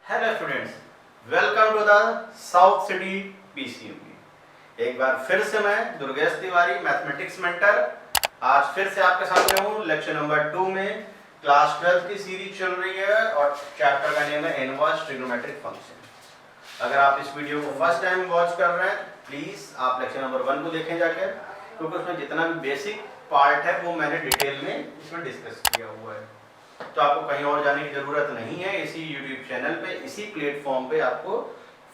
Hello students, welcome to the South City PCMB. एक बार फिर से मैं दुर्गेश तिवारी, मैथमेटिक्स मेंटर, आज फिर से आपके सामने हूँ लेक्चर नंबर 2 में। क्लास 12 की सीरीज चल रही है और चैप्टर का नेम है इनवर्स ट्रिग्नोमेट्रिक फंक्शन। अगर आप इस वीडियो को फर्स्ट टाइम वॉच कर रहे हैं, प्लीज आप लेक्चर नंबर 1 को देखें जाकर, क्योंकि उसमें जितना भी बेसिक पार्ट है वो मैंने डिटेल में इसमें डिस्कस किया हुआ है। तो आपको कहीं और जाने की जरूरत नहीं है। इसी यूट्यूब चैनल पे, इसी प्लेटफॉर्म पे आपको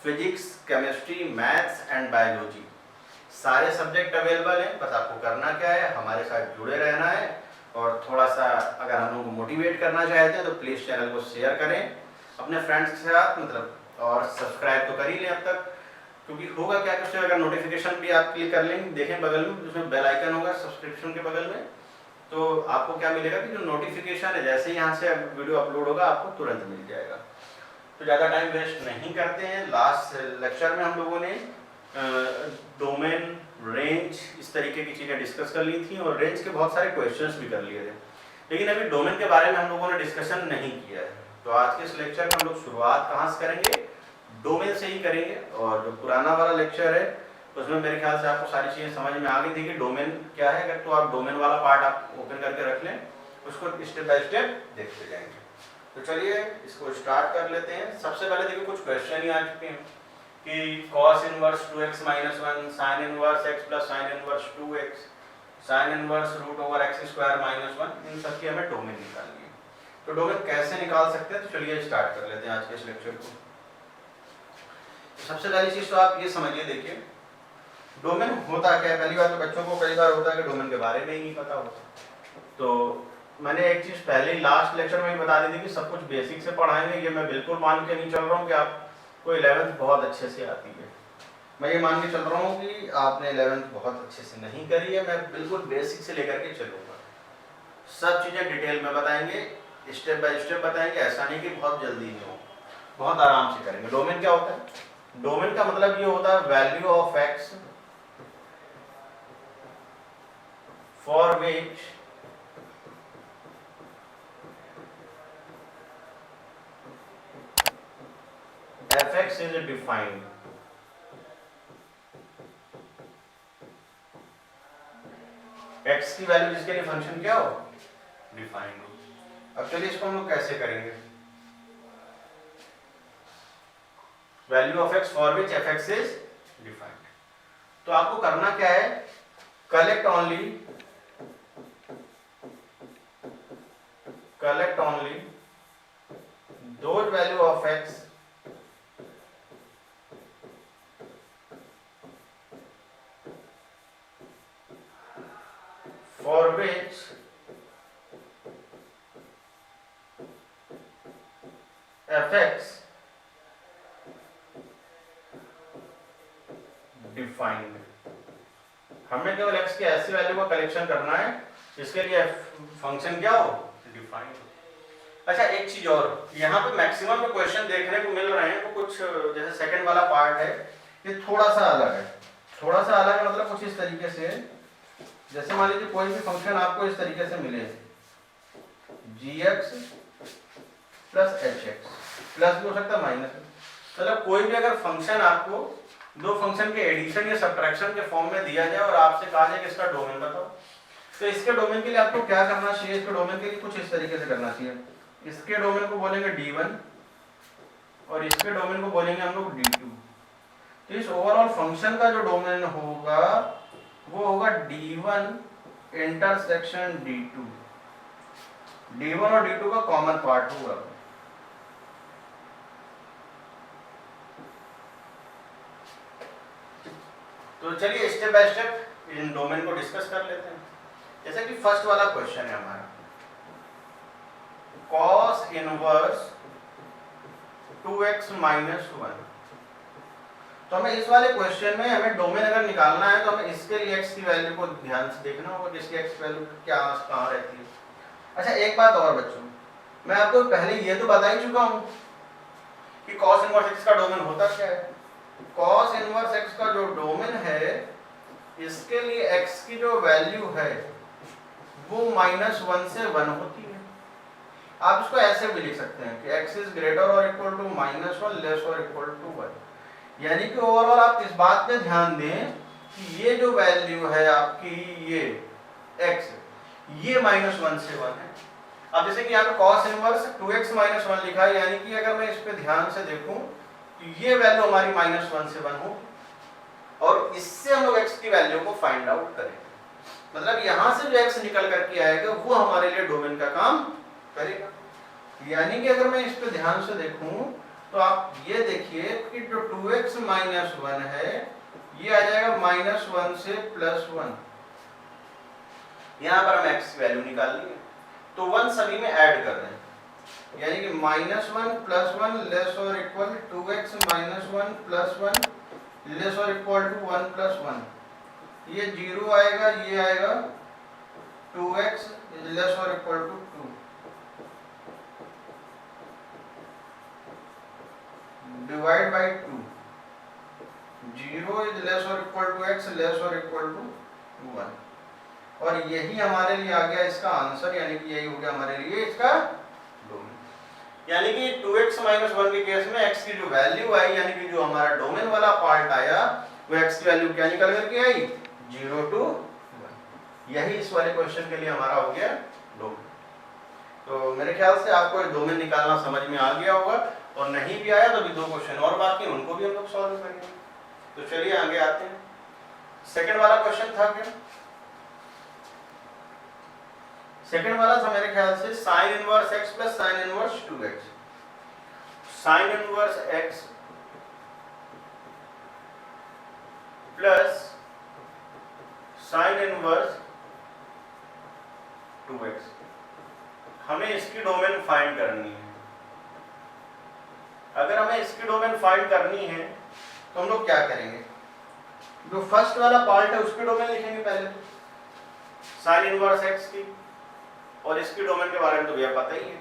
physics, chemistry, maths and biology सारे सब्जेक्ट अवेलेबल हैं। बस आपको करना क्या है, हमारे साथ जुड़े रहना है और थोड़ा सा अगर हम लोगों को मोटिवेट करना चाहते हैं तो प्लीज चैनल को शेयर करें अपने फ्रेंड्स के साथ, और सब्सक्राइब तो कर ही लें अब तक, क्योंकि होगा क्या कि उससे अगर नोटिफिकेशन भी आप क्लिक कर लेंगे, देखें बगल में उसमें बेल आइकन होगा सब्सक्रिप्शन के बगल में, तो आपको क्या मिलेगा कि जो नोटिफिकेशन है जैसे ही यहाँ से वीडियो अपलोड होगा आपको तुरंत मिल जाएगा। तो ज़्यादा टाइम वेस्ट नहीं करते हैं। लास्ट लेक्चर में हम लोगों ने डोमेन, रेंज, इस तरीके की चीज़ें डिस्कस कर ली थी और रेंज के बहुत सारे क्वेश्चंस भी कर लिए थे, लेकिन अभी डोमेन के बारे में हम लोगों ने डिस्कशन नहीं किया है। तो आज के इस लेक्चर में हम लोग शुरुआत कहाँ से करेंगे, डोमेन से ही करेंगे। और जो पुराना वाला लेक्चर है उसमें मेरे ख्याल से आपको सारी चीज़ें समझ में आ गई थी कि डोमेन क्या है। अगर तो आप डोमेन वाला पार्ट आप ओपन करके रख लें, उसको स्टेप बाय स्टेप देखते जाएंगे। तो चलिए इसको स्टार्ट कर लेते हैं। सबसे पहले देखिए कुछ क्वेश्चन ही आ चुके हैं कि cos inverse 2x - 1, sin inverse x plus sin inverse 2x, sin inverse √x² - 1, इन सब की हमें डोमेन निकालनी है। तो डोमेन कैसे निकाल सकते हैं, तो चलिए स्टार्ट कर लेते हैं आज के इस लेक्चर को। सबसे पहली चीज़ तो आप ये समझिए, देखिए डोमेन होता क्या है। पहली बात तो बच्चों को कई बार होता है कि डोमेन के बारे में ही नहीं पता होता। तो मैंने एक चीज़ पहले ही लास्ट लेक्चर में ही बता दी थी कि सब कुछ बेसिक से पढ़ाएंगे। ये मैं बिल्कुल मान के नहीं चल रहा हूँ कि आपको 11th बहुत अच्छे से आती है। मैं ये मान के चल रहा हूँ कि आपने 11th बहुत अच्छे से नहीं करी है। मैं बिल्कुल बेसिक से लेकर के चलूँगा, सब चीज़ें डिटेल में बताएंगे, स्टेप बाय स्टेप बताएंगे। ऐसा नहीं कि बहुत जल्दी नहीं हो, बहुत आराम से करेंगे। डोमेन क्या होता है? डोमेन का मतलब ये होता है value of x for which fx is defined। x की वैल्यू जिसके लिए फंक्शन क्या हो, डिफाइंड हो। अब चलिए इसको हम लोग कैसे करेंगे। Value of x for which fx is defined। तो आपको करना क्या है, collect only those value of x for which fx defined. हमें केवल x के ऐसी वैल्यू का कलेक्शन करना है जिसके लिए फंक्शन क्या हो, डिफाइंड हो। अच्छा एक चीज और, यहाँ पे मैक्सिमम जो क्वेश्चन देखने को मिल रहे हैं वो कुछ जैसे सेकंड वाला पार्ट है, ये थोड़ा सा अलग है। थोड़ा सा अलग है मतलब कुछ इस तरीके से, जैसे मान लीजिए कोई भी फंक्शन आपको इस तरीके से मिले, gx प्लस hx, प्लस भी हो सकता है माइनस। मतलब कोई भी अगर फंक्शन आपको दो फंक्शन के एडिशन या सब्ट्रैक्शन के फॉर्म में दिया जाए और आपसे कहा जाए कि इसका डोमेन बताओ, तो इसके डोमेन के लिए आपको क्या करना चाहिए। इसके डोमेन के लिए कुछ इस तरीके से करना चाहिए। इसके डोमेन को बोलेंगे d1 और इसके डोमेन को बोलेंगे हम लोग d2। तो इस ओवरऑल फंक्शन का जो डोमेन होगा वो होगा d1 इंटरसेक्शन d2। d1 और d2 का कॉमन पार्ट होगा। तो चलिए step by step in domain को डिस्कस कर लेते हैं। जैसे कि फर्स्ट वाला क्वेश्चन है हमारा, cos इनवर्स 2x - 1। तो हमें इस वाले क्वेश्चन में हमें डोमेन अगर निकालना है तो हमें इसके लिए x की वैल्यू को ध्यान से देखना होगा कि इसकी x वैल्यू क्या कहाँ रहती है। अच्छा एक बात और बच्चों, मैं आपको पहले ये तो बता ही चुका हूँ कि cos इनवर्स x का डोमेन होता क्या है। cos इनवर्स x का जो डोमेन है, इसके लिए x की जो वैल्यू है वो -1 से 1 होती है। आप इसको ऐसे भी लिख सकते हैं कि x इज ग्रेटर और इक्वल टू -1 लेस और इक्वल टू 1। यानी कि ओवरऑल आप इस बात पे ध्यान दें कि ये जो वैल्यू है आपकी ये x, ये -1 से 1 है। अब जैसे कि यहाँ पे cos इनवर्स 2x - 1 लिखा है, यानी कि अगर मैं इस पे ध्यान से देखूं तो ये वैल्यू हमारी -1 से 1 होगी और इससे हम लोग x की वैल्यू को फाइंड आउट करेंगे। मतलब यहाँ से जो x निकल करके आएगा वो हमारे लिए डोमेन का काम करेगा। यानी कि अगर मैं इस पे ध्यान से देखूं तो आप ये देखिए कि जो 2x - 1 है ये आ जाएगा -1 से +1। यहाँ पर हम x की वैल्यू निकाल लिए तो 1 सभी में ऐड कर रहे हैं, यानी कि -1 +1 लेस और इक्वल 2x - 1 +1 लेस और इक्वल टू 1 + 1। ये 0 आएगा, ये आएगा 2x लेस और equal to 2 divide by 2। 0 is less और इक्वल टू x लेस और इक्वल टू 1। और यही हमारे लिए आ गया इसका आंसर, यानी कि यही हो गया हमारे लिए इसका डोमेन। यानी कि 2x - 1 के केस में x की जो वैल्यू आई, यानी कि जो हमारा डोमेन वाला पार्ट आया वो x की वैल्यू क्या निकल करके आई 0 to 1। यही इस वाले क्वेश्चन के लिए हमारा हो गया डोमेन। तो मेरे ख्याल से आपको डोमेन निकालना समझ में आ गया होगा, और नहीं भी आया तो भी 2 क्वेश्चन और बाकी उनको भी हम लोग सॉल्व करेंगे। तो चलिए आगे आते हैं। सेकंड वाला क्वेश्चन था क्या? सेकंड वाला था मेरे ख्याल से sin inverse x plus sin inverse 2x। sin inverse x plus sin inverse 2x। हमें इसकी डोमेन फाइंड करनी है। अगर हमें इसकी डोमेन फाइंड करनी है तो हम लोग क्या करेंगे, जो फर्स्ट वाला पार्ट है उसकी डोमेन लिखेंगे पहले तो sin इनवर्स x की, और इसकी डोमेन के बारे में तो भैया पता ही है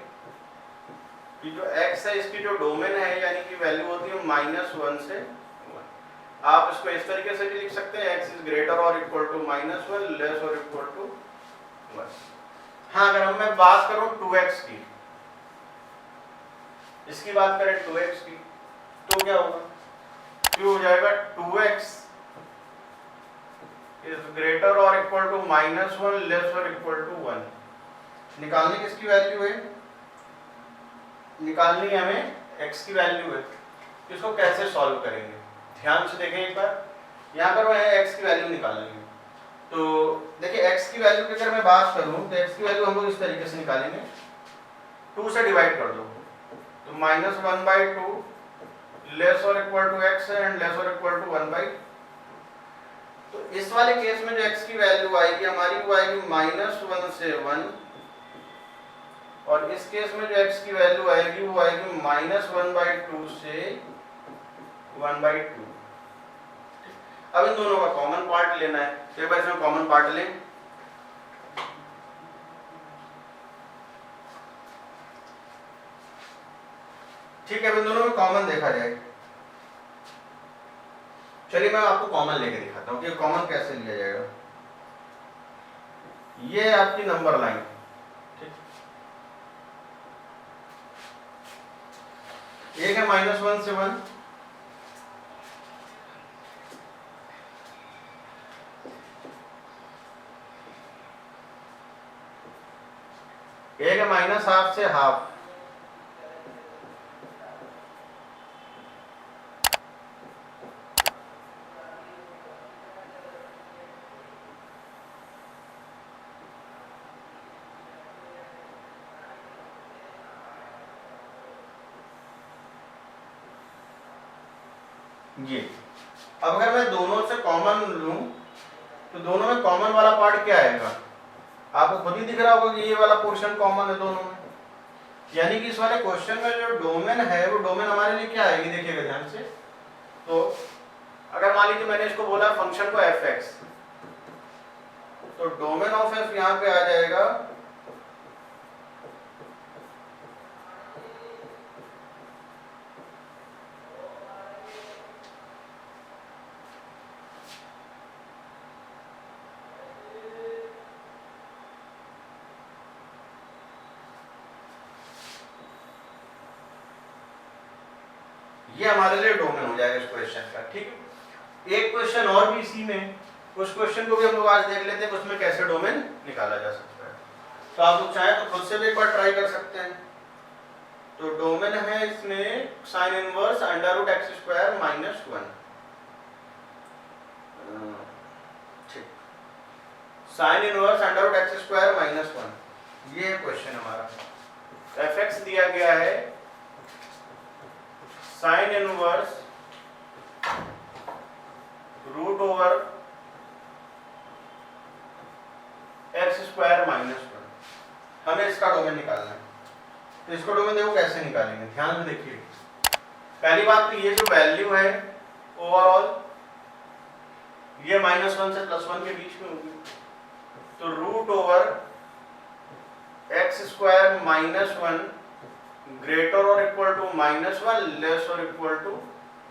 कि जो x है इसकी जो डोमेन है यानी कि वैल्यू होती है -1 से 1। आप इसको इस तरीके से भी लिख सकते हैं x इज ग्रेटर और इक्वल टू -1 लेस और इक्वल टू 1। हाँ, अगर हम मैं बात करूं 2x की, इसकी बात करें 2x की, तो क्या होगा, क्यों हो जाएगा 2x इज ग्रेटर और इक्वल टू -1 लेस और इक्वल टू 1। निकालनी किसकी वैल्यू है, निकालनी है हमें x की वैल्यू है। इसको कैसे सॉल्व करेंगे, ध्यान से देखें एक बार। यहाँ पर मैं x की वैल्यू निकालनी है, तो देखिए x की वैल्यू की अगर मैं बात करूं तो x की वैल्यू हम लोग इस तरीके से निकालेंगे, 2 से डिवाइड कर दो तो -1/2 लेस और equal to x and less और इक्वल टू 1/2। तो इस वाले केस में जो x की वैल्यू आएगी हमारी वो आएगी -1 से 1, और इस केस में जो x की वैल्यू आएगी वो आएगी -1/2 से 1/2। अब इन दोनों का कॉमन पार्ट लेना है, तो एक बार इसमें कॉमन पार्ट लें। ठीक है, अब इन दोनों में कॉमन देखा जाए। चलिए मैं आपको कॉमन लेके दिखाता हूँ कि कॉमन कैसे लिया जाएगा। ये आपकी नंबर लाइन, ठीक, एक है -1 से 1, एक है -½ से ½ ये। अब अगर मैं दोनों से कॉमन लूं तो दोनों में कॉमन वाला पार्ट क्या आएगा, आपको खुद ही दिख रहा होगा कि ये वाला पोर्शन कॉमन है दोनों में। यानी कि इस वाले क्वेश्चन में जो डोमेन है वो डोमेन हमारे लिए क्या आएगी, देखिएगा ध्यान से। तो अगर मान लीजिए मैंने इसको बोला फंक्शन को f(x), तो डोमेन ऑफ f यहाँ पे आ जाएगा ये हमारे लिए डोमेन हो जाएगा इस क्वेश्चन का। ठीक है, एक क्वेश्चन और भी इसी में, उस क्वेश्चन को भी हम लोग आज देख लेते हैं कि उसमें कैसे डोमेन निकाला जा सकता है। तो आप लोग चाहें तो खुद से भी एक बार ट्राई कर सकते हैं। तो डोमेन है इसमें sine inverse under root x square minus 1। ठीक, sine inverse under root x square minus 1, ये क्वेश्चन हमारा। एफ एक्स दिया गया है sine inverse root over x square minus 1, हमें इसका डोमेन निकालना है। तो इसको डोमेन देखो कैसे निकालेंगे, ध्यान से देखिए। पहली बात तो ये जो वैल्यू है ओवरऑल ये -1 से +1 के बीच में होगी, तो root over x square minus 1 greater और इक्वल टू -1 लेस और इक्वल टू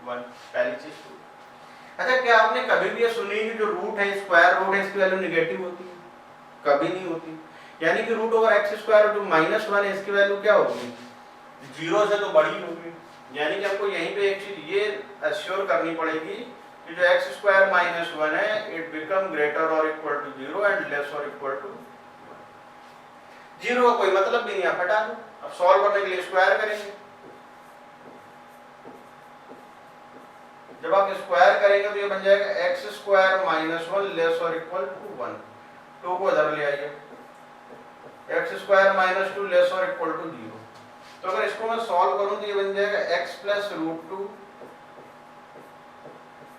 1, पहली चीज। अच्छा, क्या आपने कभी भी ये सुनी कि जो रूट है स्क्वायर रूट है इसकी वैल्यू नेगेटिव होती है? कभी नहीं होती। यानी कि रूट ओवर एक्स स्क्वायर जो -1 है इसकी वैल्यू क्या होगी, 0 से तो बड़ी होगी। यानी कि आपको यहीं पे एक चीज ये एश्योर करनी पड़ेगी कि जो एक्स स्क्वायर -1 है इट बिकम ग्रेटर और इक्वल टू 0 एंड लेस और इक्वल टू 0 का कोई मतलब भी नहीं, आप हटा दो। अब सॉल्व करने के लिए स्क्वायर करेंगे, जब आप स्क्वायर करेंगे तो ये बन जाएगा एक्स स्क्वायर -1 लेस और इक्वल टू 1, 2 को इधर ले आइए, एक्स स्क्वायर -2 लेस और इक्वल टू 0। तो अगर इसको मैं सॉल्व करूं तो ये बन जाएगा x plus root 2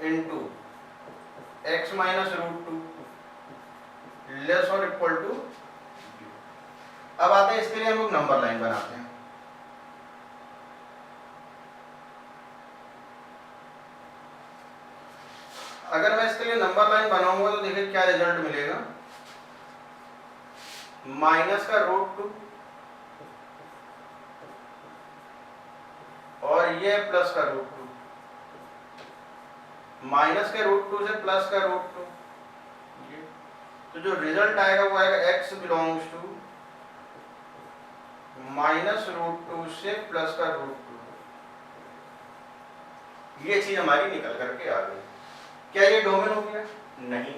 into x minus root 2 less और इक्वल टू 0। अब आते हैं इसके लिए हम लोग नंबर लाइन बनाते हैं। अगर मैं इसके लिए नंबर लाइन बनाऊंगा तो देखिए क्या रिजल्ट मिलेगा, माइनस का रूट 2 और ये प्लस का रूट 2, माइनस के रूट 2 से प्लस का रूट 2, तो जो रिजल्ट आएगा वो आएगा x belongs to minus root 2 से प्लस का रूट 2। ये चीज हमारी निकल करके आ गई। क्या ये डोमेन हो गया? नहीं।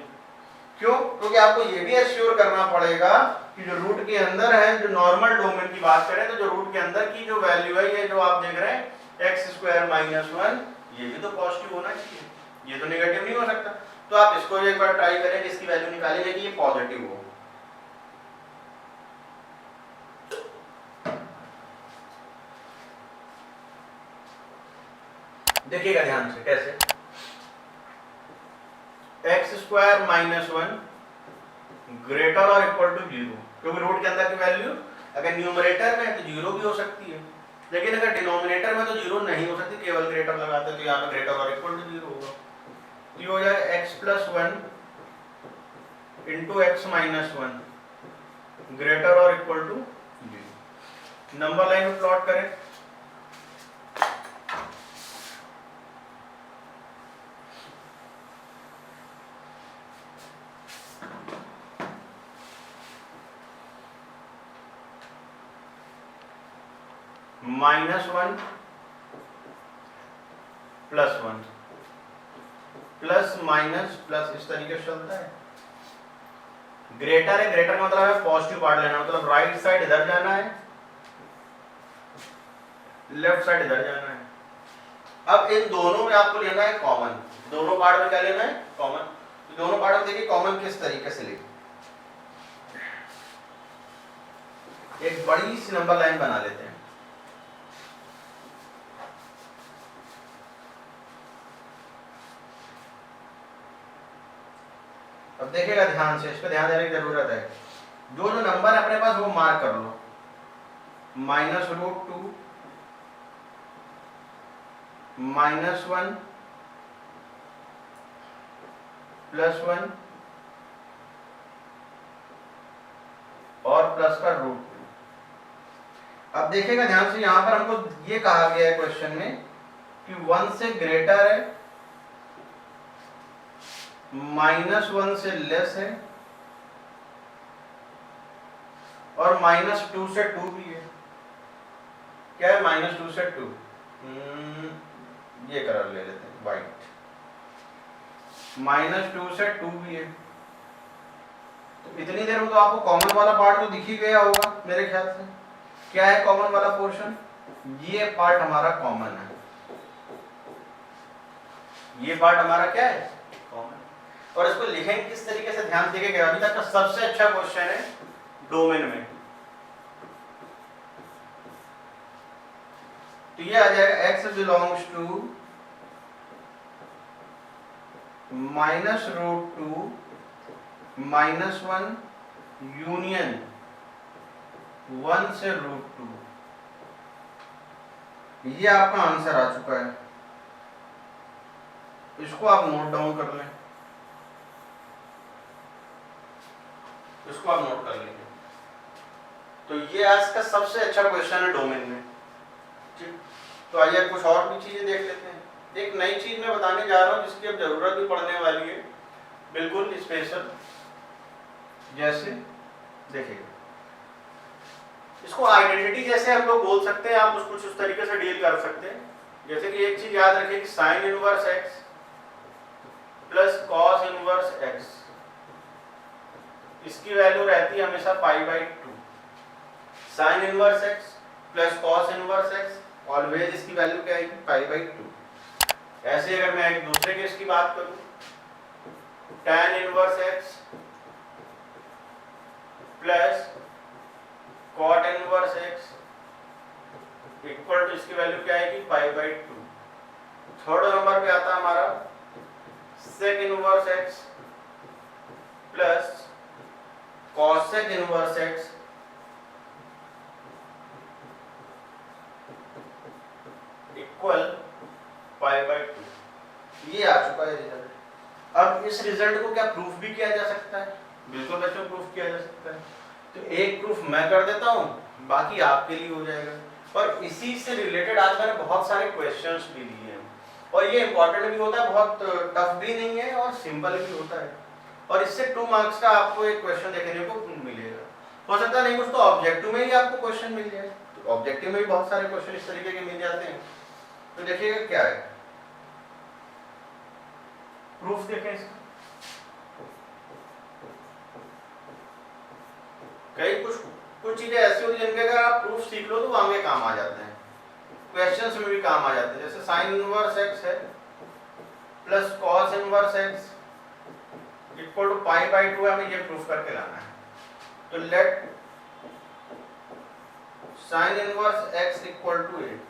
क्यों? क्योंकि आपको ये भी एश्योर करना पड़ेगा कि जो रूट के अंदर है, जो नॉर्मल डोमेन की बात करें तो जो रूट के अंदर की जो वैल्यू है, ये जो आप देख रहे हैं एक्स स्क्वायर -1, ये भी तो पॉजिटिव होना चाहिए, ये तो नेगेटिव नहीं हो सकता। तो आप इसको एक बार ट्राई करें कि इसकी वैल्यू निकालेंगे कि ये पॉजिटिव हो। देखिएगा ध्यान से कैसे, एक्स स्क्वायर -1 ग्रेटर और इक्वल टू 0, क्योंकि रूट के अंदर की वैल्यू अगर न्यूमरेटर में है तो 0 भी हो सकती है, लेकिन अगर डिनोमिनेटर में तो 0 नहीं हो सकती, केवल ग्रेटर लगाते तो यहाँ पे ग्रेटर और इक्वल टू 0 होगा। ये हो जाएगा x plus 1 into x minus 1 greater और इक्वल टू 0। नंबर लाइन में प्लॉट करें, -1 +1 प्लस माइनस प्लस इस तरीके से चलता है। ग्रेटर है, ग्रेटर का मतलब है पॉजिटिव पार्ट लेना, मतलब राइट साइड इधर जाना है, लेफ्ट साइड इधर जाना है। अब इन दोनों में आपको लेना है कॉमन, दोनों पार्ट में क्या लेना है? कॉमन। तो दोनों पार्ट में देखिए कॉमन किस तरीके से लेंगे, एक बड़ी सी नंबर लाइन बना लेते हैं। अब देखिएगा ध्यान से, इस पर ध्यान देने की जरूरत है। जो जो नंबर है अपने पास वो मार्क कर लो, -√2 -1 +1 और प्लस का √2। अब देखिएगा ध्यान से, यहां पर हमको ये कहा गया है क्वेश्चन में कि 1 से ग्रेटर है, -1 से लेस है और -2 से 2 भी है। क्या है? -2 से 2। ये कलर ले लेते हैं वाइट, -2 से 2 भी है, तो इतनी देर में तो आपको कॉमन वाला पार्ट तो दिख ही गया होगा मेरे ख्याल से। क्या है कॉमन वाला पोर्शन? ये पार्ट हमारा कॉमन है, ये पार्ट हमारा क्या है? कॉमन। और इसको लिखेंगे किस तरीके से, ध्यान देके, अभी तक का सबसे अच्छा क्वेश्चन है डोमेन में। तो ये आ जाएगा x बिलोंग्स टू -√2 -1 यूनियन 1 से √2। ये आपका आंसर आ चुका है, इसको आप नोट डाउन कर लें, इसको आप नोट कर लेंगे। तो ये आज का सबसे अच्छा क्वेश्चन है डोमेन में। ठीक, तो आइए कुछ और भी चीजें देख लेते हैं। एक नई चीज मैं बताने जा रहा हूँ जिसकी अब जरूरत भी पड़ने वाली है, बिल्कुल स्पेशल। जैसे देखिए, इसको आइडेंटिटी जैसे हम लोग बोल सकते हैं, आप उसको कुछ उस तरीके से डील कर सकते हैं। जैसे कि एक चीज याद रखिए कि sine inverse x plus cos inverse x, इसकी वैल्यू रहती है हमेशा π/2। Sine inverse x plus cos inverse x, always इसकी वैल्यू क्या आएगी? π/2। ऐसे अगर मैं एक दूसरे केस की बात करूं, tan inverse x plus cot inverse x equal to, इसकी वैल्यू क्या आएगी? π/2। थर्ड नंबर पे आता है हमारा sec inverse x plus cosec inverse x equal π/2। ये आ चुका है रिजल्ट। अब इस रिजल्ट को क्या प्रूफ भी किया जा सकता है? बिल्कुल बच्चों, प्रूफ किया जा सकता है। तो एक प्रूफ मैं कर देता हूँ, बाकी आपके लिए हो जाएगा। और इसी से रिलेटेड आज मैंने बहुत सारे क्वेश्चंस भी लिए हैं, और ये इंपॉर्टेंट भी होता है, बहुत टफ भी नहीं है और सिंपल भी होता है। और इससे 2 मार्क्स का आपको एक क्वेश्चन देखने को मिलेगा। हो सकता नहीं कुछ तो ऑब्जेक्टिव में ही आपको क्वेश्चन मिल जाए, तो ऑब्जेक्टिव में भी बहुत सारे क्वेश्चन इस तरीके के मिल जाते हैं। तो देखिएगा क्या है प्रूफ, देखें इसका। कई कुछ चीजें ऐसी होती है जिनके अगर आप प्रूफ सीख लो तो वो आगे काम आ जाते हैं, क्वेश्चंस में भी काम आ जाते हैं। जैसे साइन इनवर्स x है plus cos inverse x equal to π/2 है, हमें ये प्रूफ करके लाना है। तो let sine inverse x equal to 8।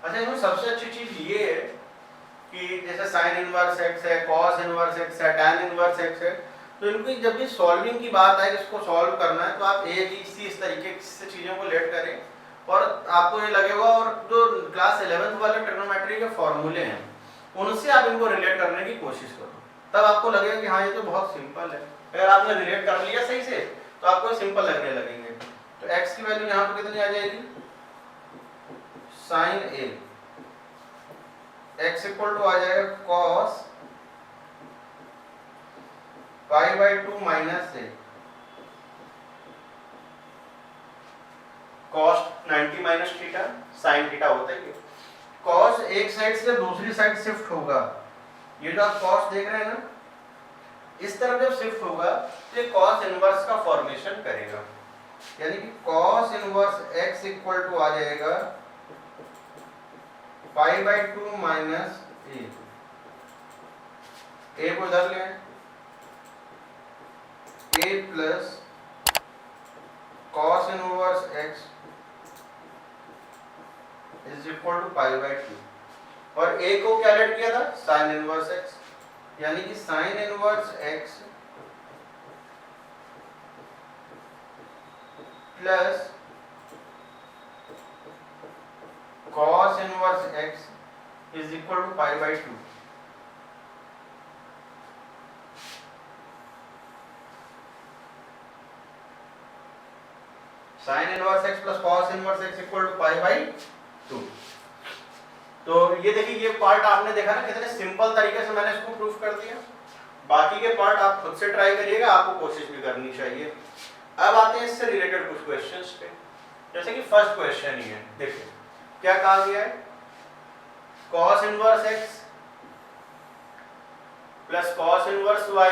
अच्छा, इसमें सबसे अच्छी चीज ये है कि जैसे साइन इनवर्स x है, कॉस इनवर्स x है, tan इनवर्स x है, तो इनकी जब भी सॉल्विंग की बात आए, इसको सॉल्व करना है, तो आप a b c इस तरीके से चीजों को लेट करें और आपको ये लगेगा। और जो क्लास 11th वाले ट्रिग्नोमेट्री के फॉर्मूले हैं उनसे आप इनको रिलेट करने की कोशिश करो, तब आपको लगेगा कि हाँ ये तो बहुत सिंपल है। अगर आपने रिलेट कर लिया सही से तो आपको सिंपल लगने लगेंगे। तो x की वैल्यू यहाँ पर कितनी आ जाएगी? साइन a x इक्वल टू आ जाएगा cos π/2 minus a, cos 90 minus theta sine theta होता है। cos एक साइड से दूसरी साइड शिफ्ट होगा, ये जो आप cos देख रहे हैं ना, इस तरफ जब शिफ्ट होगा तो ये cos इनवर्स का फॉर्मेशन करेगा, यानी कि cos inverse x equal to आ जाएगा π/2 माइनस a को इधर लें, a plus cos inverse x is equal to π/2, और a को क्या लेट किया था? साइन इनवर्स x, यानी कि sine inverse x plus cos inverse x is equal to π/2। Sine inverse x plus cos inverse x equal to π/2। तो ये देखिए, ये पार्ट आपने देखा ना कितने सिंपल तरीके से मैंने इसको प्रूफ कर दिया। बाकी के पार्ट आप खुद से ट्राई करिएगा, आपको कोशिश भी करनी चाहिए। अब आते हैं इससे रिलेटेड कुछ क्वेश्चंस पे, जैसे कि फर्स्ट क्वेश्चन ही है। देखिए क्या कहा गया है, cos inverse x plus cos inverse y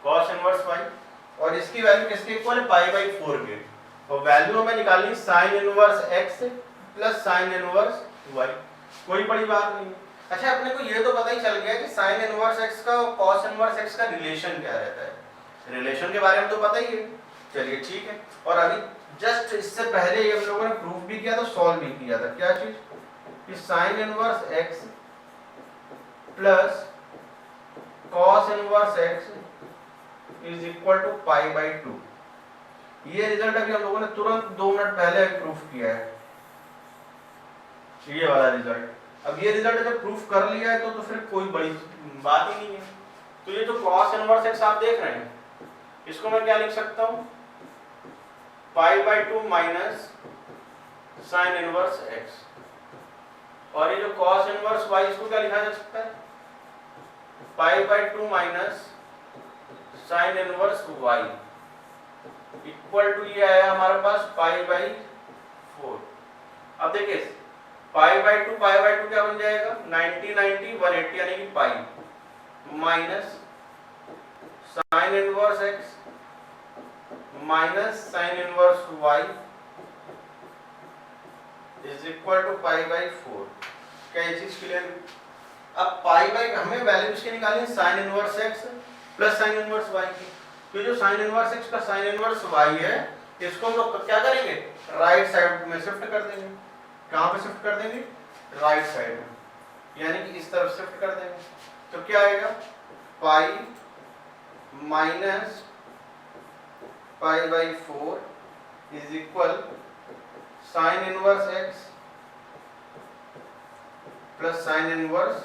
cos inverse y और इसकी वैल्यू किसके इक्वल है, पाई बाई 4 के। और वैल्यू हमें निकालनी sin inverse x plus sin inverse y, कोई बड़ी बात नहीं। अच्छा, अपने को ये तो पता ही चल गया कि sin इनवर्स x का और cos इनवर्स x का रिलेशन क्या रहता है, रिलेशन के बारे में तो पता ही है। चलिए ठीक है, और अभी जस्ट इससे पहले हम लोगों ने प्रूफ भी किया था, सॉल्व भी किया था, क्या चीज कि sin inverse x plus cos inverse x is equal to pi by 2। ये रिजल्ट अभी हम लोगों ने तुरंत 2 मिनट पहले प्रूफ किया है, ये वाला रिजल्ट। अब ये रिजल्ट जब प्रूफ कर लिया है तो फिर कोई बड़ी बात ही नहीं है। तो ये जो cos इनवर्स x आप देख रहे हैं, इसको मैं क्या लिख सकता हूं, पाई by 2 minus sine inverse x। और ये जो cos इनवर्स y, इसको क्या लिखा जा सकता है, pi by 2 minus sine inverse y equal to ये आया हमारे पास पाई बाई 4। अब देखिए पाई बाई 2 क्या बन जाएगा, 90 90 180 यानी कि pi minus sine inverse x minus sine inverse y is equal to pi by 4। क्या ये चीज क्लियर? अब पाई बाई हमें वैल्यू इसकी निकालनी है sine inverse x plus sine inverse y की। तो जो साइन इनवर्स x का साइन इनवर्स y है, इसको हम लोग क्या करेंगे, राइट साइड में शिफ्ट कर देंगे। कहां पे शिफ्ट कर देंगे, राइट साइड में, यानी कि इस तरफ शिफ्ट कर देंगे। तो क्या आएगा, पाई minus pi by 4 is equal sine inverse x plus sine inverse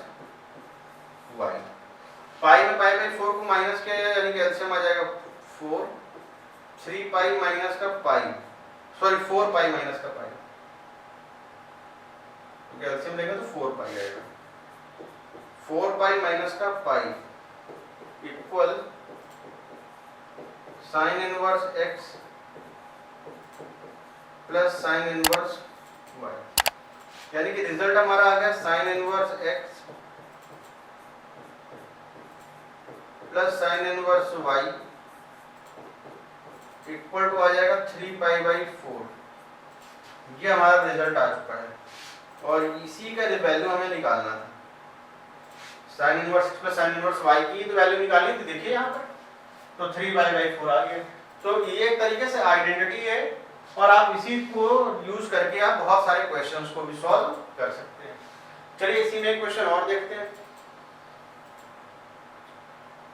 y। पाई में पाई बाई 4 को माइनस किया जाए, यानी कि एलसीएम आ जाएगा 4, 3 पाई माइनस का पाई, सॉरी 4 पाई माइनस का पाई, तो एलसीएम लेंगे तो 4 पाई आएगा। 4 पाई माइनस का pi equal sine inverse x plus sine inverse y, यानी कि रिजल्ट हमारा आ गया sine inverse x plus sine inverse y equal to आ जाएगा 3 पाई बाई 4। ये हमारा रिजल्ट आ चुका है और इसी का वैल्यू हमें निकालना था। Sign inverse x plus sine inverse y की तो वैल्यू निकालनी थी, देखिए यहाँ पर, तो 3 पाई बाई 4 आ गया। तो ये एक तरीके से आइडेंटिटी है और आप इसी को यूज करके आप बहुत सारे क्वेश्चंस को भी सॉल्व कर सकते हैं। चलिए इसी में एक क्वेश्चन और देखते हैं।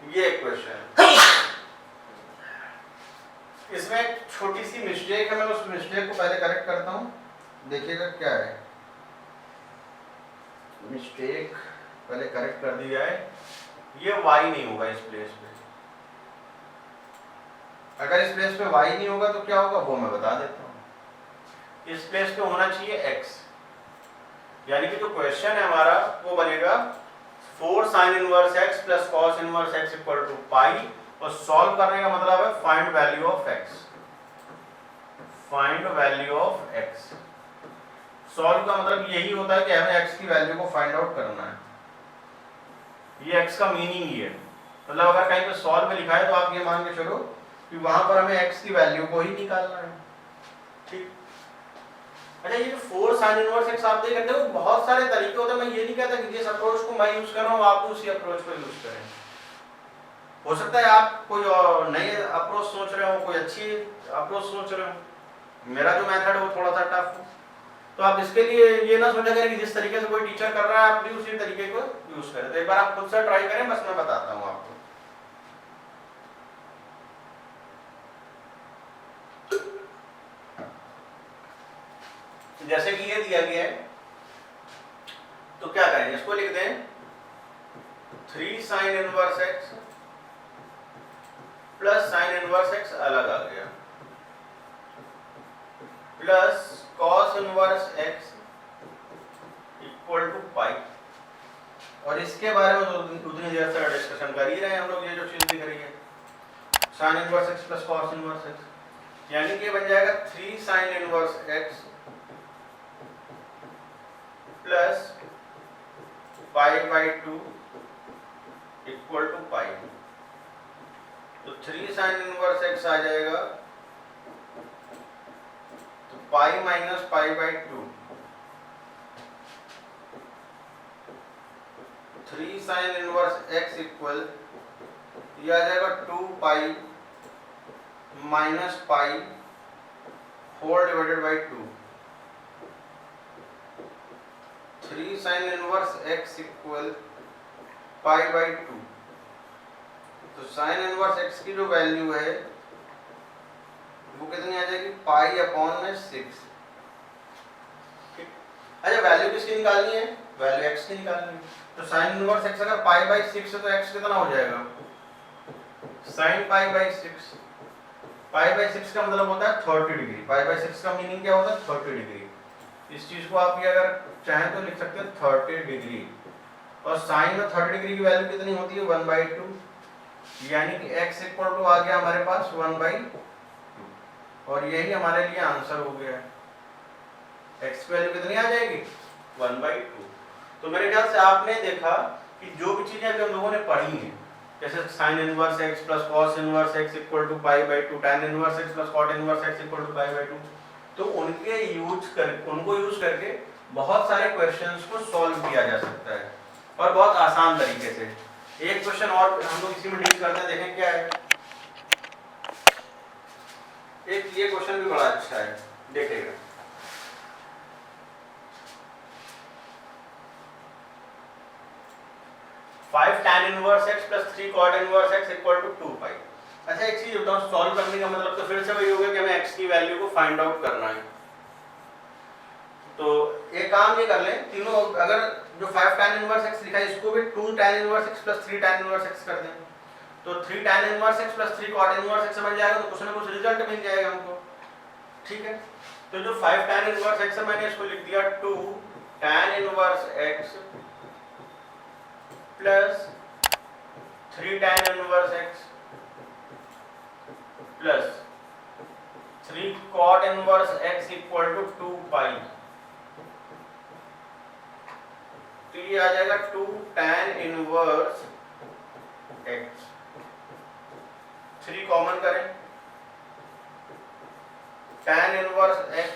ये एक क्वेश्चन है, इसमें एक छोटी सी मिस्टेक है, मैं उस मिस्टेक को पहले करेक्ट करता हूं, देखिएगा क्या है। मिस्टेक पहले करेक्ट कर दिया है, ये y नहीं होगा इस प्लेस पे। अगर इस प्लेस पे y नहीं होगा तो क्या होगा वो मैं बता देता हूं। इस प्लेस पे होना चाहिए x, यानी कि जो क्वेश्चन है हमारा वो बनेगा 4 sine inverse x plus cos inverse x equal to pi, और सॉल्व करने का मतलब है find value of x। Find value of x, solve का मतलब यही होता है कि हमें x की वैल्यू को फाइंड आउट करना है। ये x का मीनिंग ही है, मतलब अगर कहीं पे सॉल्व में लिखा है तो आप ये मान के चलो कि वहां पर हमें x की वैल्यू को ही निकालना है। ठीक। अच्छा, ये जो 4 साइन इनवर्स x आप देख रहे हो, बहुत सारे तरीके होते हैं। मैं ये नहीं कहता कि जिस अप्रोच को मैं यूज कर रहा हूँ आप उसी अप्रोच को यूज करें। हो सकता है आप कोई और नई अप्रोच सोच रहे हो, कोई अच्छी अप्रोच सोच रहे हो। मेरा जो मेथड है वो थोड़ा सा टफ है, तो आप इसके लिए ये ना सोचा करें कि जिस तरीके से कोई टीचर कर रहा है आप भी उसी तरीके को यूज करें। तो एक बार आप खुद से ट्राई करें, बस मैं बताता हूँ आपको। जैसे कि ये दिया गया है, तो क्या करें, इसको लिख दें 3 sine inverse x plus sine inverse x अलग आ गया, plus cos inverse x equal to pi. और इसके बारे में तो उतनी देर से डिस्कशन कर ही रहे हैं हम लोग। ये जो चीज दिख रही है sine inverse x plus cos inverse x, यानी कि बन जाएगा 3 sine inverse x plus pi by 2 equal to pi. तो 3 साइन इनवर्स एक्स आ जाएगा, तो pi minus pi by 2, 3 sine inverse x equal ये आ जाएगा 2 pi minus pi whole divided by 2। 3 sine inverse x equal pi by 2। तो sign inverse x की जो वैल्यू है वो कितनी आ जाएगी, पाई अपॉन में 6। अच्छा, वैल्यू किसकी निकालनी है, वैल्यू एक्स की निकालनी है। तो साइन इनवर्स एक्स अगर पाई बाई 6 है तो एक्स कितना हो जाएगा, sign pi by 6। Pi by 6 का मतलब होता है 30 डिग्री। पाई बाई 6 का मीनिंग क्या होता है, 30 डिग्री। इस चीज को आप ये अगर चाहें तो लिख सकते हैं 30 डिग्री। और साइन में 30 डिग्री की वैल्यू कितनी होती है, 1/2, यानी कि x इक्वल टू आ गया हमारे पास 1/2। और यही हमारे लिए आंसर हो गया है। x की वैल्यू कितनी आ जाएगी, 1/2। तो मेरे ख्याल से आपने देखा कि जो भी चीजें अभी हम लोगों ने पढ़ी हैं, जैसे sine inverse x plus cos inverse x equal to pi by 2, tan inverse x plus cot inverse x equal to pi by 2, तो उनको यूज करके बहुत सारे क्वेश्चंस को सॉल्व किया जा सकता है और बहुत आसान तरीके से। एक क्वेश्चन और हम लोग इसी में डील करते हैं, देखें क्या है। एक ये क्वेश्चन भी बड़ा अच्छा है, देखिएगा। Five tan inverse x plus 3 cot inverse x equal to 2 pi. अच्छा, एक चीज बताओ, सॉल्व करने का मतलब तो फिर से वही होगा कि हमें x की वैल्यू को फाइंड आउट करना है। तो एक काम ये कर लें, तीनों अगर जो 5 tan इनवर्स x लिखा है इसको भी 2 tan inverse x plus 3 tan inverse x कर दें, तो 3 tan inverse x plus 3 cot inverse x समझ जाएगा, तो कुछ ना कुछ रिजल्ट मिल जाएगा हमको। ठीक है, तो जो 5 tan इनवर्स x है मैंने इसको लिख दिया 2 tan inverse x plus 3 tan inverse x plus 3 cot inverse x equal to 2 pi. तो ये आ जाएगा 2 tan इनवर्स x। 3 कॉमन करें, tan inverse x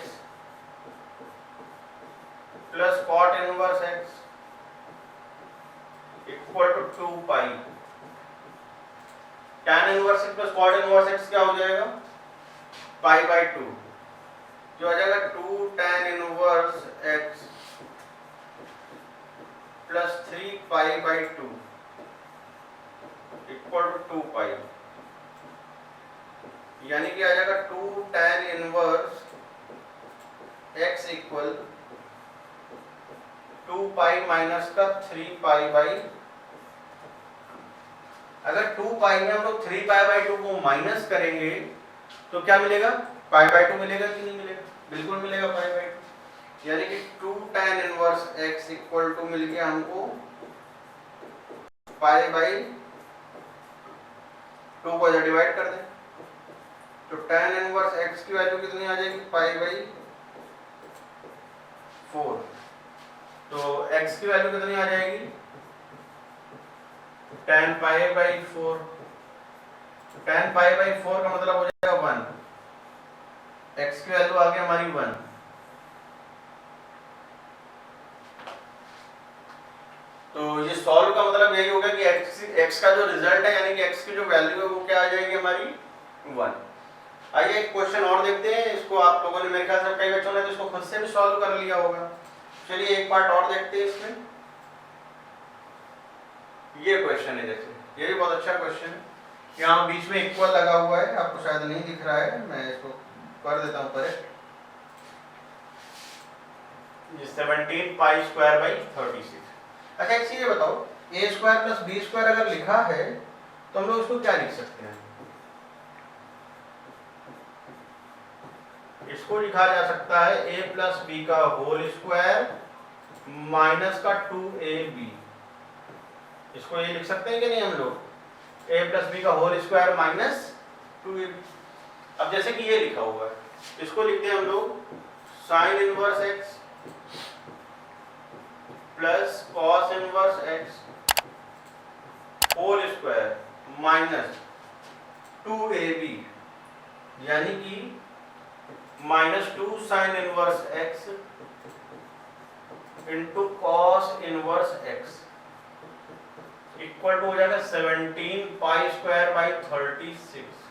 plus cot inverse x equal to 2 pi. tan inverse x plus cot inverse x क्या हो जाएगा, पाई by 2, जो आ जाएगा 2 tan inverse x plus 3 pi by 2 equal to 2 pi. यानी कि आ जाएगा 2 tan inverse x equal 2 pi minus का 3 पाई बाई। अगर 2 पाई में हम लोग 3 पाई बाई 2 को माइनस करेंगे तो क्या मिलेगा, पाई बाई 2 मिलेगा कि नहीं मिलेगा, बिल्कुल मिलेगा पाई बाई 2। यानी कि 2 tan inverse x equal to मिल गया हमको पाई बाई 2 को डिवाइड कर दें, तो tan इनवर्स x की वैल्यू कितनी आ जाएगी, पाई बाई 4। तो x की वैल्यू कितनी आ जाएगी, tan pi by 4। tan pi by 4 का मतलब हो जाएगा 1। x की वैल्यू आ गई हमारी 1। तो ये सॉल्व का मतलब यही होगा कि x का जो रिजल्ट है यानी कि x की जो वैल्यू है वो क्या आ जाएगी हमारी 1। आइए एक क्वेश्चन और देखते हैं। इसको आप लोगों ने मेरे ख्याल से कई बच्चों ने तो इसको खुद से भी सॉल्व कर लिया होगा। चलिए एक पार्ट और देखते हैं इसमें। ये क्वेश्चन है, जैसे ये भी बहुत अच्छा क्वेश्चन है। यहाँ बीच में इक्वल लगा हुआ है, आपको शायद नहीं दिख रहा है, मैं इसको कर देता हूँ करेक्ट। 17 pi square by 36। अच्छा एक चीज बताओ, a square plus b square अगर लिखा है तो हम लोग इसको क्या लिख सकते हैं, इसको लिखा जा सकता है a प्लस बी का होल स्क्वायर माइनस का 2ab, इसको ये लिख सकते हैं कि नहीं हम लोग, a प्लस बी का होल स्क्वायर माइनस 2ab। अब जैसे कि ये लिखा हुआ है, इसको लिखते हैं हम लोग sine inverse x plus cos inverse x whole square minus 2ab, यानी कि -2 sine inverse x into cos inverse x equal to हो जाएगा 17 पाई स्क्वायर बाई 36।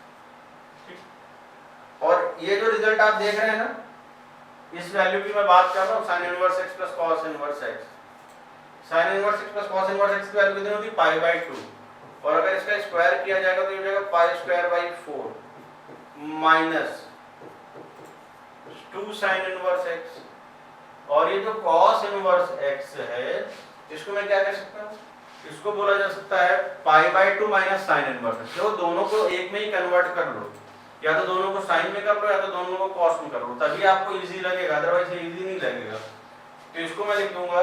और ये जो रिजल्ट आप देख रहे हैं ना, इस वैल्यू की मैं बात कर रहा हूँ, sign inverse x plus cos inverse x। Sign inverse x plus cos inverse x की वैल्यू कितनी होती है, पाई बाई 2, और अगर इसका स्क्वायर किया जाएगा तो ये हो जाएगा pi square by 4 minus 2 sine inverse x। और ये जो कॉस इनवर्स x है, इसको मैं क्या कह सकता हूँ, इसको बोला जा सकता है pi by 2 minus sine inverse. जो दोनों को एक में ही कन्वर्ट कर लो, या तो दोनों को साइन में कर लो या तो दोनों को कॉस में कर लो, तभी आपको इजी लगेगा, अदरवाइज ये इजी नहीं लगेगा। तो इसको मैं लिख दूंगा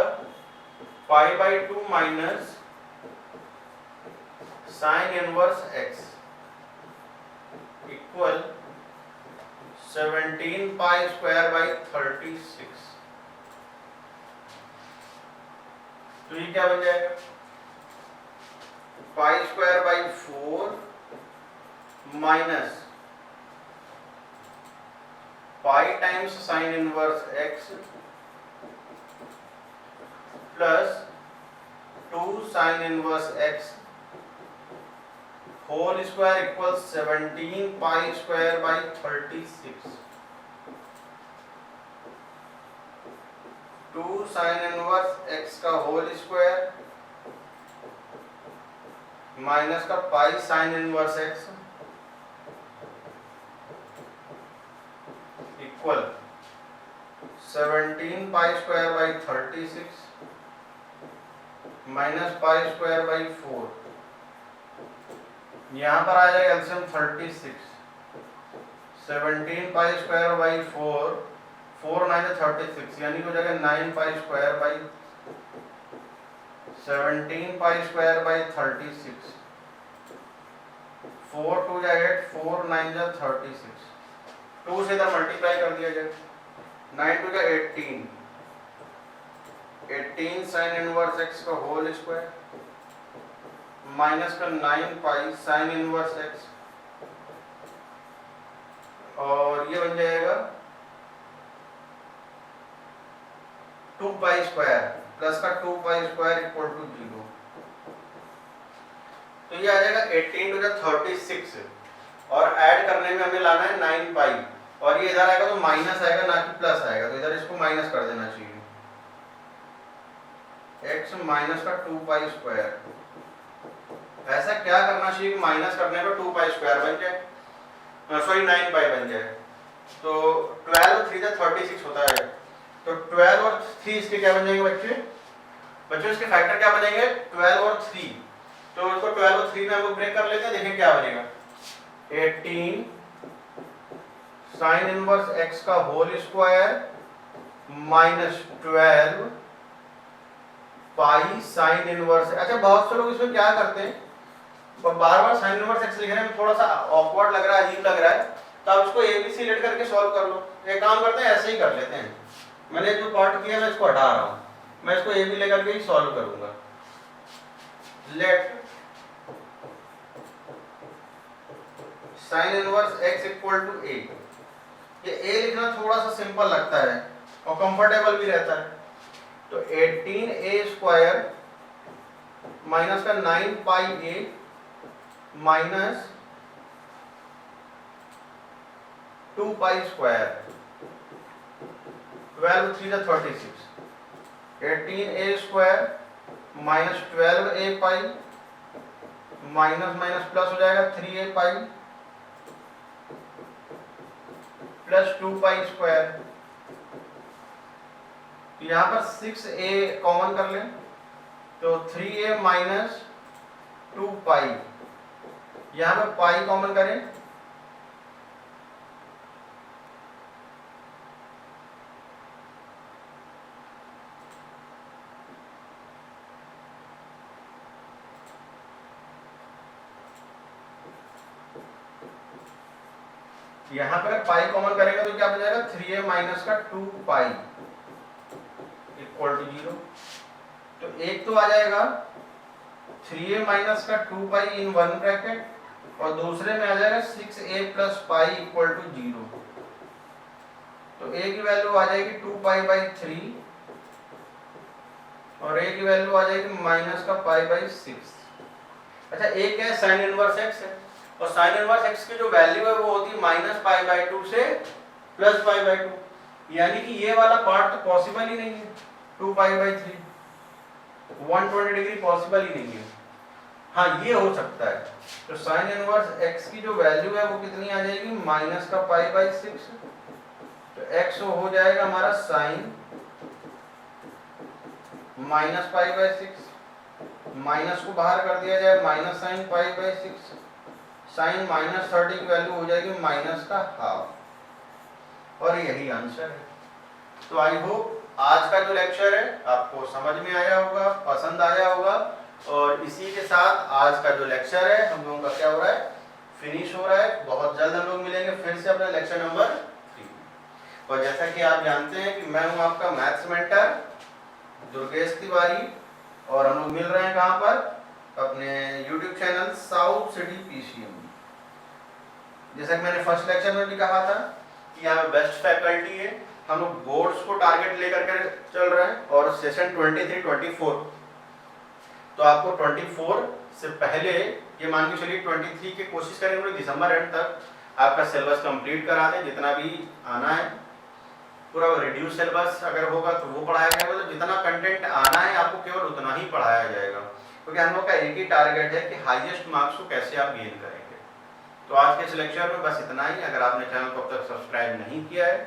pi by 2 minus sine inverse x equal 17 pi square by 36। तो ये क्या बन जाएगा, pi square by 4 minus pi times sine inverse x plus 2 sine inverse x whole square equal 17 pi square by 36। 2 sine inverse x का whole square minus का pi sine inverse x equal 17 pi square by 36 minus pi square by 4। यहाँ पर आ जाएगा LCM 36, 17 pi square by 4, 4 9 36, यानी हो जाएगा 9 पाई square by 17 pi square by 36, 4 2 जा 8, 4 9 जा 36, 2 से इधर मल्टीप्लाई कर दिया जाए, 9 2 जा 18, 18 साइन इनवर्स x का होल स्क्वायर माइनस का 9 पाई साइन इनवर्स x, और ये बन जाएगा 2 पाई स्क्वायर प्लस का 2 पाई स्क्वायर इक्वल टू 0। तो ये आ जाएगा 18 टू द 36, और ऐड करने में हमें लाना है 9 पाई, और ये इधर आएगा तो माइनस आएगा ना कि प्लस आएगा, तो इधर इसको माइनस कर देना चाहिए, x माइनस का 2 पाई स्क्वायर। ऐसा क्या करना चाहिए कि माइनस करने पर 2 पाई स्क्वायर बन जाए, सॉरी 9 पाई बन जाए। तो 12 और 3 36 होता है, तो 12 और 3 इसके क्या बन जाएंगे बच्चे, इसके फैक्टर क्या बनेंगे 12 और 3। तो इसको 12 और 3 में हम लोग ब्रेक कर लेते हैं, देखें क्या बनेगा, 18 साइन इनवर्स x का whole square minus 12 pi sine inverse. अच्छा, बहुत से लोग इसमें क्या करते हैं, बार बार साइन इनवर्स x लिखने में थोड़ा सा ऑकवर्ड लग रहा है, अजीब लग रहा है, तो आप इसको a b c लेट करके सॉल्व कर लो। एक काम करते हैं, ऐसे ही कर लेते हैं, मैंने जो पार्ट किया मैं इसको हटा रहा हूँ, मैं इसको a b लेकर के ही सॉल्व करूंगा। Let sine inverse x equal to a, ये a लिखना थोड़ा सा सिंपल लगता है और कंफर्टेबल भी रहता है। तो 18a स्क्वायर माइनस का 9 पाई a minus 2 pi square, 12 3 36, 18a square minus 12a pi minus minus plus हो जाएगा 3a pi plus 2 pi square. यहाँ पर 6a कॉमन कर लें, तो 3a माइनस 2 पाई, यहाँ पर पाई कॉमन करें, यहाँ पर पाई कॉमन करेंगे तो क्या हो जाएगा 3a माइनस का 2 पाई इक्वल टू 0। तो एक तो आ जाएगा 3a माइनस का 2 पाई इन वन ब्रैकेट और दूसरे में आ जाएगा 6a plus pi equal to 0। तो a की वैल्यू आ जाएगी 2 पाई बाई 3 और a की वैल्यू आ जाएगी माइनस का पाई बाई 6। अच्छा एक है साइन इनवर्स x है और साइन इनवर्स x की जो वैल्यू है वो होती है माइनस पाई बाई 2 से प्लस पाई बाई 2, यानी कि ये वाला पार्ट तो पॉसिबल ही नहीं है। 2 पाई बाई 3 120 डिग्री पॉसिबल ही नहीं है। हाँ ये हो सकता है। तो साइन इनवर्स x की जो वैल्यू है वो कितनी आ जाएगी माइनस का पाई बाई 6। तो x हो जाएगा हमारा sine minus pi by 6, minus को बाहर कर दिया जाए minus sine pi by 6, sine minus 30 की वैल्यू हो जाएगी माइनस का हाफ और यही आंसर है। तो आई होप आज का जो लेक्चर है आपको समझ में आया होगा, पसंद आया होगा और इसी के साथ आज का जो लेक्चर है हम लोगों का क्या हो रहा है, फिनिश हो रहा है। बहुत जल्द हम लोग मिलेंगे फिर से अपने लेक्चर नंबर 3। और जैसा कि आप जानते हैं कि मैं हूं आपका मैथ्स मेंटर दुर्गेश तिवारी और हम लोग मिल रहे हैं कहां पर, अपने YouTube channel south city PCM। जैसा कि मैंने फर्स्ट लेक्चर में भी कहा था कि यहाँ बेस्ट फैकल्टी है, हम लोग बोर्ड्स को टारगेट लेकर के चल रहे हैं और सेशन 23-24 तो आपको 24 से पहले ये मान के चलिए 23 की कोशिश करेंगे दिसंबर एंड तक आपका सिलेबस कंप्लीट करा दें। जितना भी आना है पूरा रिड्यूस सिलेबस अगर होगा तो वो पढ़ाया जाएगा। मतलब जितना कंटेंट आना है आपको केवल उतना ही पढ़ाया जाएगा, क्योंकि हम लोग का एक ही टारगेट है कि हाईएस्ट मार्क्स को कैसे आप गेन करेंगे। तो आज के इस लेक्चर में बस इतना ही। अगर आपने चैनल को अब तक सब्सक्राइब नहीं किया है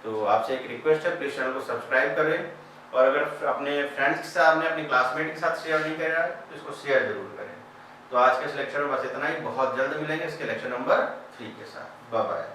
तो आपसे एक रिक्वेस्ट है, प्लीज़ चैनल को सब्सक्राइब करें और अगर अपने फ्रेंड्स के साथ अपने अपनी क्लासमेट के साथ शेयर नहीं करा है तो इसको शेयर जरूर करें। तो आज के इस लेक्चर में बस इतना ही। बहुत जल्द मिलेंगे इसके लेक्चर नंबर 3 के साथ। Bye bye.